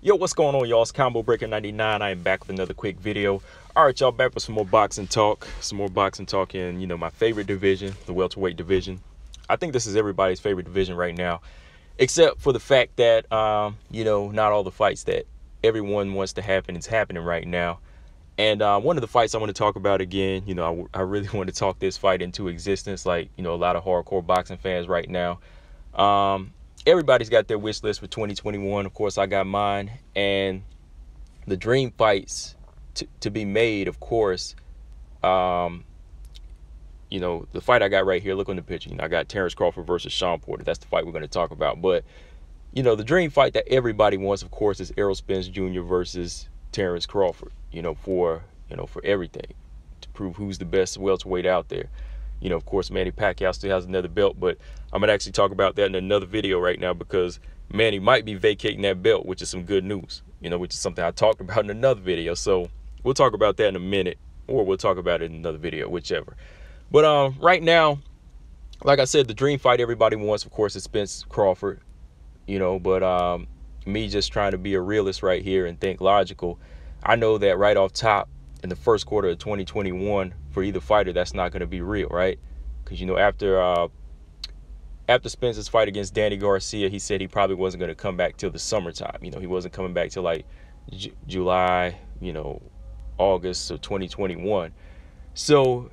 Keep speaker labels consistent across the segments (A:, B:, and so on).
A: Yo, what's going on, y'all? It's Combo Breaker 99. I am back with another quick video. All right, y'all, back with some more boxing talk. Some more boxing talk in, my favorite division, the welterweight division. I think this is everybody's favorite division right now, except for the fact that, not all the fights that everyone wants to happen is happening right now. And one of the fights I want to talk about again, I really want to talk this fight into existence, like, a lot of hardcore boxing fans right now. Everybody's got their wish list for 2021. Of course, I got mine. And the dream fights to be made, of course, the fight I got right here, look on the picture. I got Terence Crawford versus Shawn Porter. That's the fight we're going to talk about. But, the dream fight that everybody wants, of course, is Errol Spence Jr. versus Terence Crawford, for everything, to prove who's the best welterweight out there. Of course, Manny Pacquiao still has another belt, but I'm going to actually talk about that in another video right now because Manny might be vacating that belt, which is some good news, which is something I talked about in another video. So we'll talk about that in a minute, or we'll talk about it in another video, whichever. But right now, like I said, the dream fight everybody wants, of course, is Spence Crawford, but me just trying to be a realist right here and think logical. I know that right off top in the first quarter of 2021, for either fighter, that's not going to be real, right? Because, after Spence's fight against Danny Garcia, he said he probably wasn't going to come back till the summertime. He wasn't coming back till like July, August of 2021. So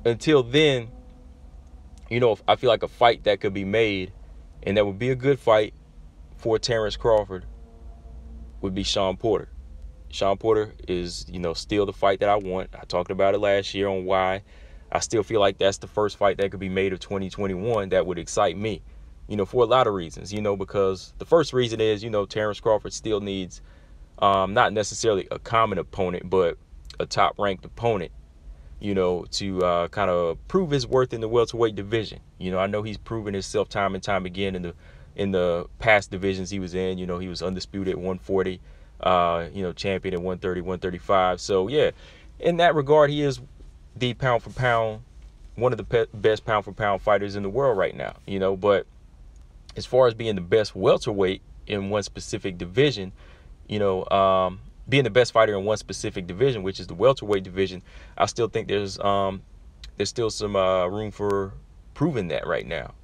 A: until then, I feel like a fight that could be made, and that would be a good fight for Terence Crawford, would be Shawn Porter. Shawn Porter is, still the fight that I want. I talked about it last year on why I still feel like that's the first fight that could be made of 2021 that would excite me, for a lot of reasons, because the first reason is, Terence Crawford still needs not necessarily a common opponent, but a top-ranked opponent, to kind of prove his worth in the welterweight division. I know he's proven himself time and time again in the past divisions he was in. He was undisputed at 140. Champion at 130, 135. So, yeah, in that regard, he is the pound for pound, one of the best pound for pound fighters in the world right now, But as far as being the best welterweight in one specific division, being the best fighter in one specific division, which is the welterweight division, I still think there's still some room for proving that right now.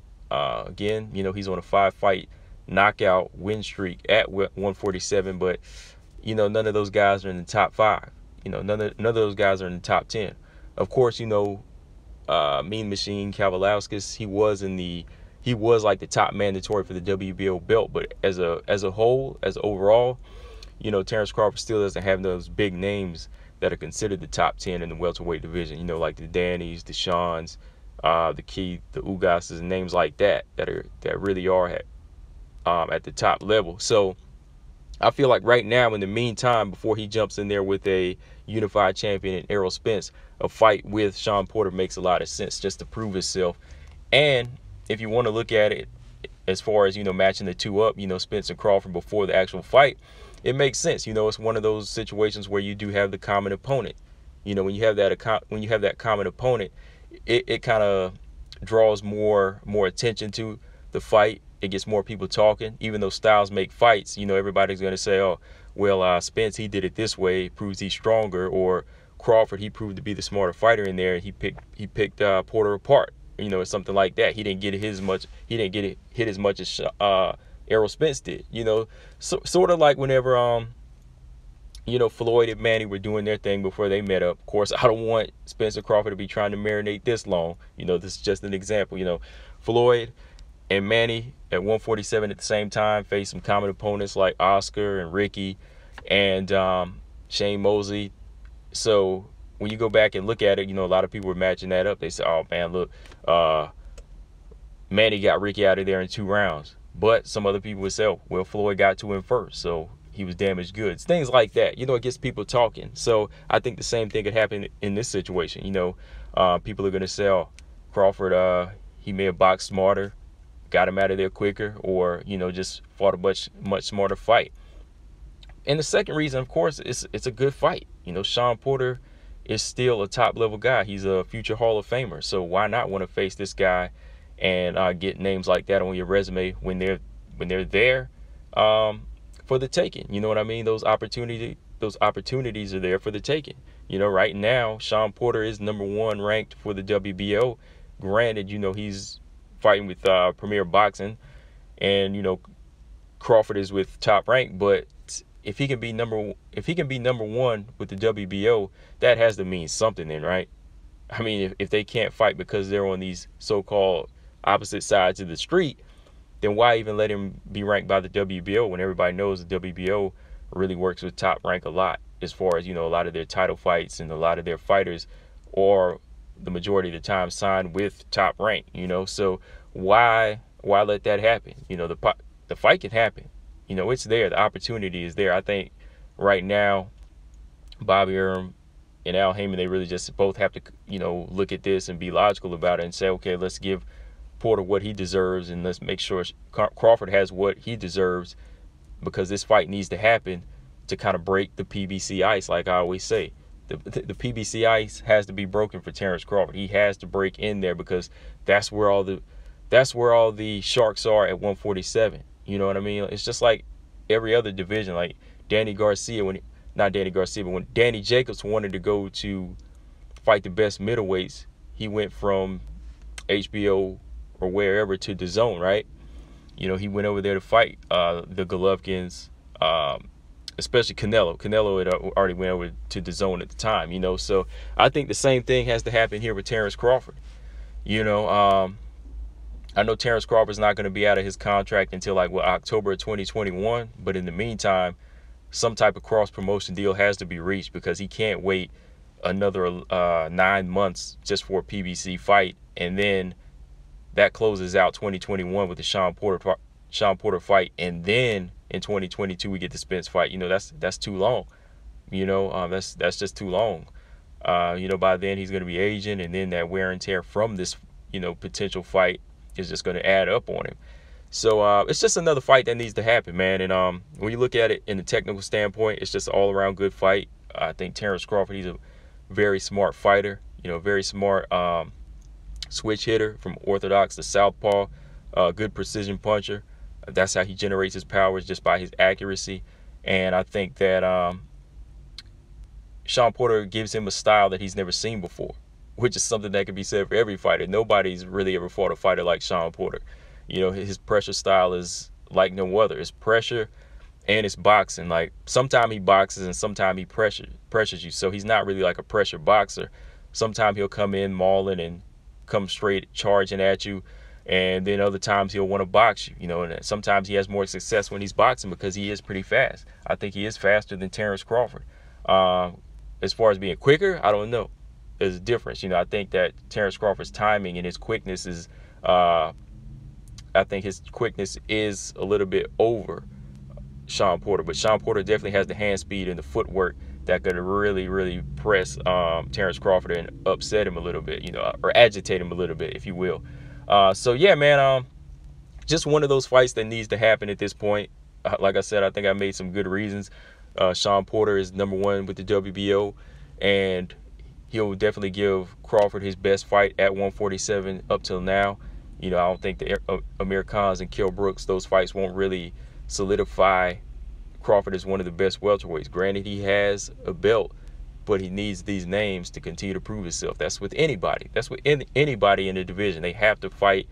A: Again, he's on a 5-fight knockout win streak at 147, but none of those guys are in the top 5. None of those guys are in the top 10. Of course, Mean Machine Kavalauskas, he was like the top mandatory for the WBO belt, but as a whole, as overall, Terence Crawford still doesn't have those big names that are considered the top 10 in the welterweight division, like the Dannys, the Shawns, the Keith, the Ugases, and names like that really are at the top level. So I feel like right now, in the meantime, before he jumps in there with a unified champion in Errol Spence, a fight with Shawn Porter makes a lot of sense just to prove himself. And if you want to look at it as far as, matching the two up, Spence and Crawford before the actual fight, it makes sense. It's one of those situations where you do have the common opponent. When you have that common opponent, it kind of draws more attention to the fight. It gets more people talking. Even though styles make fights, everybody's going to say, oh, well, Spence, he did it this way, proves he's stronger, or Crawford, he proved to be the smarter fighter in there, and he picked Porter apart, or something like that. He didn't get hit as much as Errol Spence did, sort of like whenever Floyd and Manny were doing their thing before they met up. Of course, I don't want Spence and Crawford to be trying to marinate this long. This is just an example. Floyd and Manny at 147 at the same time faced some common opponents like Oscar and Ricky and Shane Mosley. So when you go back and look at it, a lot of people were matching that up. They say, oh, man, look, Manny got Ricky out of there in 2 rounds. But some other people would say, oh, well, Floyd got to him first, so he was damaged goods. Things like that. It gets people talking. So I think the same thing could happen in this situation. People are going to say, oh, Crawford, he may have boxed smarter, got him out of there quicker, or, just fought a much smarter fight. And the second reason, of course, it's a good fight. Shawn Porter is still a top-level guy. He's a future Hall of Famer. So why not want to face this guy and get names like that on your resume when they're there? for the taking. You know what I mean? Those opportunities are there for the taking. You know, right now, Shawn Porter is #1 ranked for the WBO. Granted, you know, he's fighting with Premier Boxing, and you know, Crawford is with Top Rank. But if he can be #1 with the WBO, that has to mean something, then, right? I mean, if they can't fight because they're on these so-called opposite sides of the street, then why even let him be ranked by the WBO when everybody knows the WBO really works with Top Rank a lot, as far as, you know, a lot of their title fights and a lot of their fighters, or the majority of the time, signed with Top Rank, you know? So why let that happen? You know, the fight can happen. You know, it's there. The opportunity is there. I think right now, Bobby Earl and Al Heyman, they really just both have to, you know, look at this and be logical about it and say, okay, let's give Porter what he deserves, and let's make sure Crawford has what he deserves, because this fight needs to happen to kind of break the PBC ice. Like I always say, the PBC ice has to be broken for Terence Crawford. He has to break in there, because that's where all the sharks are at 147. You know what I mean? It's just like every other division. Like Danny Garcia, not Danny Garcia, but when Danny Jacobs wanted to go to fight the best middleweights, he went from HBO or wherever to the Zone, right? You know, he went over there to fight the Golovkins, especially Canelo. Canelo had already went over to the Zone at the time, you know. So I think the same thing has to happen here with Terence Crawford. You know, I know Terence Crawford's not going to be out of his contract until like October of 2021, but in the meantime, some type of cross-promotion deal has to be reached, because he can't wait another 9 months just for a PBC fight, and then that closes out 2021 with the Shawn Porter fight, and then in 2022 we get the Spence fight. You know, that's too long. You know, that's just too long. You know, by then he's going to be aging, and then that wear and tear from this, you know, potential fight is just going to add up on him. So it's just another fight that needs to happen, man. And when you look at it in the technical standpoint, it's just an all-around good fight. I think Terence Crawford, he's a very smart fighter. You know, very smart switch hitter from orthodox to southpaw. Good precision puncher. That's how he generates his powers, just by his accuracy. And I think that Shawn Porter gives him a style that he's never seen before, which is something that can be said for every fighter. Nobody's really ever fought a fighter like Shawn Porter. You know, his pressure style is like no other. It's pressure and it's boxing. Like, sometimes he boxes and sometimes he pressures you. So he's not really like a pressure boxer. Sometimes he'll come in mauling and come straight charging at you, and then other times he'll want to box you. You know, and sometimes he has more success when he's boxing, because he is pretty fast. I think he is faster than Terence Crawford. As far as being quicker, I don't know. There's a difference. You know, I think that Terence Crawford's timing and his quickness is I think his quickness is a little bit over Shawn Porter, but Shawn Porter definitely has the hand speed and the footwork that could really, really press Terence Crawford and upset him a little bit, you know, or agitate him a little bit, if you will. So yeah, man, just one of those fights that needs to happen at this point. Like I said, I think I made some good reasons. Shawn Porter is #1 with the WBO, and he'll definitely give Crawford his best fight at 147 up till now. You know, I don't think the Amir Khans and Kell Brooks, those fights won't really solidify Crawford as one of the best welterweights. Granted, he has a belt, but he needs these names to continue to prove himself. That's with anybody. That's with anybody in the division. They have to fight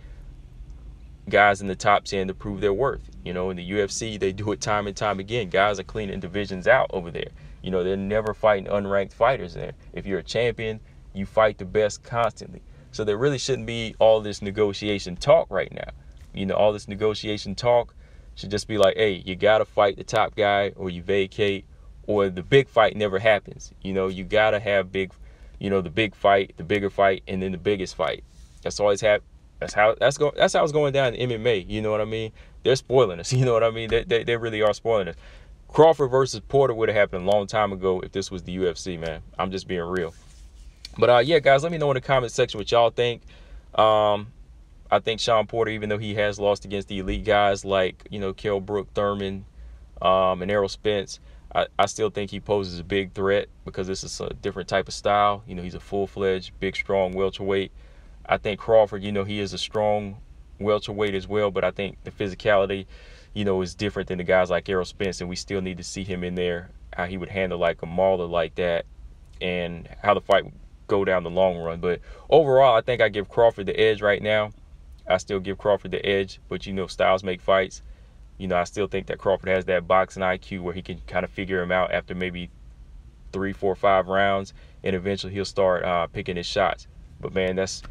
A: guys in the top 10 to prove their worth. You know, in the UFC, they do it time and time again. Guys are cleaning divisions out over there. You know, they're never fighting unranked fighters there. If you're a champion, you fight the best constantly. So there really shouldn't be all this negotiation talk right now. You know, all this negotiation talk should just be like, hey, you got to fight the top guy or you vacate, or the big fight never happens. You know, you got to have the big fight, the bigger fight, and then the biggest fight. That's always happened. That's how it's going down in MMA. You know what I mean? They're spoiling us. You know what I mean? They really are spoiling us. Crawford versus Porter would have happened a long time ago if this was the UFC, man. I'm just being real. But yeah, guys, let me know in the comment section what y'all think. I think Shawn Porter, even though he has lost against the elite guys like, you know, Kell Brook, Thurman, and Errol Spence, I still think he poses a big threat, because this is a different type of style. You know, he's a full-fledged, big, strong welterweight. I think Crawford, you know, he is a strong welterweight as well, but I think the physicality you know, is different than the guys like Errol Spence, and we still need to see him in there, how he would handle like a mauler like that, and how the fight would go down the long run. But overall, I think I give Crawford the edge right now. I still give Crawford the edge, but you know, styles make fights. You know, I still think that Crawford has that boxing IQ where he can kind of figure him out after maybe 3, 4, 5 rounds, and eventually he'll start picking his shots. But man, that's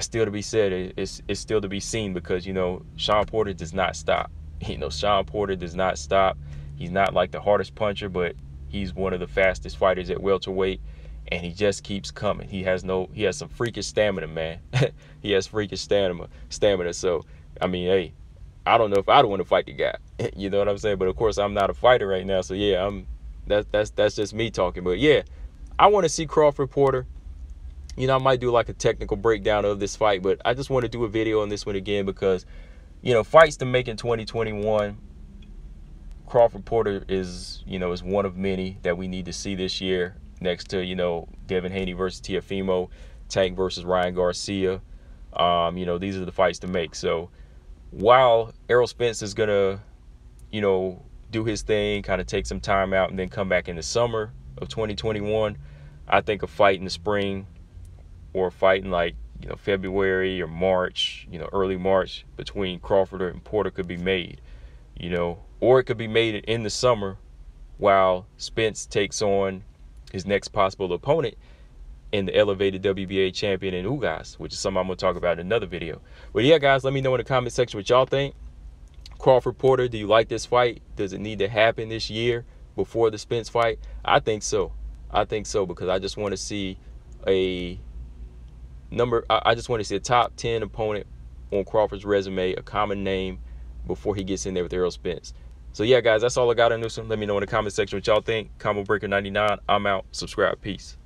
A: still to be said. It's still to be seen, because you know, Shawn Porter does not stop. You know, Shawn Porter does not stop. He's not like the hardest puncher, but he's one of the fastest fighters at welterweight, and he just keeps coming. He has some freakish stamina, man. He has freakish stamina. So I mean, hey, I don't know if I'd want to fight the guy. You know what I'm saying? But of course, I'm not a fighter right now, so yeah, that's just me talking. But yeah, I want to see Crawford Porter. You know, I might do like a technical breakdown of this fight, but I just want to do a video on this one again because, you know, fights to make in 2021. Crawford Porter is, you know, is one of many that we need to see this year, next to, you know, Devin Haney versus Teofimo, Tank versus Ryan Garcia. You know, these are the fights to make. So while Errol Spence is gonna, you know, do his thing, kind of take some time out and then come back in the summer of 2021, I think a fight in the spring, or a fight in like, you know, February or March, you know, early March, between Crawford and Porter could be made, you know, or it could be made in the summer while Spence takes on his next possible opponent in the elevated WBA champion in Ugas, which is something I'm going to talk about in another video. But yeah, guys, let me know in the comment section what y'all think. Crawford Porter, do you like this fight? Does it need to happen this year before the Spence fight? I think so. I think so, because I just want to see I just want to see a top 10 opponent on Crawford's resume, a common name, before he gets in there with Errol Spence. So yeah, guys, that's all I got on this one. Let me know in the comment section what y'all think. Combo Breaker 99, I'm out. Subscribe. Peace.